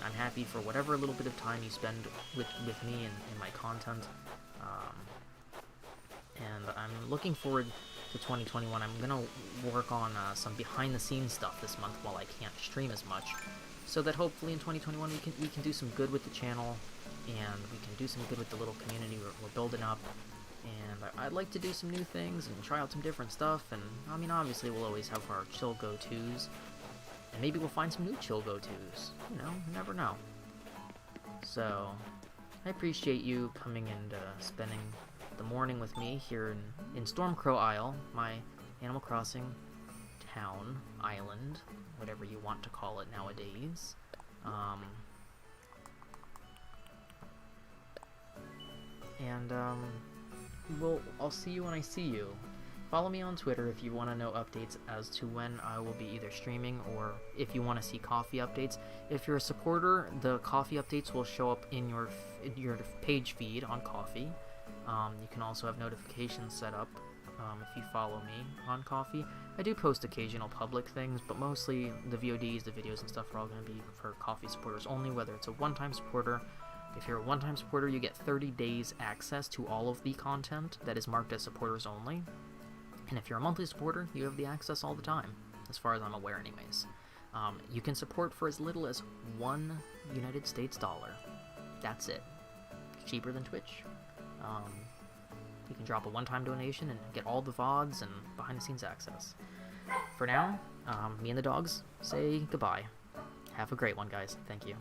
I'm happy for whatever little bit of time you spend with me and my content. And I'm looking forward to 2021. I'm going to work on some behind-the-scenes stuff this month while I can't stream as much, so that hopefully in 2021 we can do some good with the channel, and we can do some good with the little community we're building up. And I'd like to do some new things and try out some different stuff, and I mean, obviously we'll always have our chill go-tos, and maybe we'll find some new chill go-tos. You know, you never know. So, I appreciate you coming and spending the morning with me here in Stormcrow Isle, my Animal Crossing town, island, whatever you want to call it nowadays. I'll see you when I see you. Follow me on Twitter if you want to know updates as to when I will be either streaming, or if you want to see coffee updates. If you're a supporter, the coffee updates will show up in your page feed on Coffee. You can also have notifications set up if you follow me on Coffee. I do post occasional public things, but mostly the VODs, the videos and stuff are all going to be for Coffee supporters only, whether it's a one-time supporter. If you're a one-time supporter, you get 30 days access to all of the content that is marked as supporters only. And if you're a monthly supporter, you have the access all the time, as far as I'm aware anyways. You can support for as little as $1 United States dollar. That's it. Cheaper than Twitch. You can drop a one-time donation and get all the VODs and behind-the-scenes access. For now, me and the dogs say goodbye. Have a great one, guys. Thank you.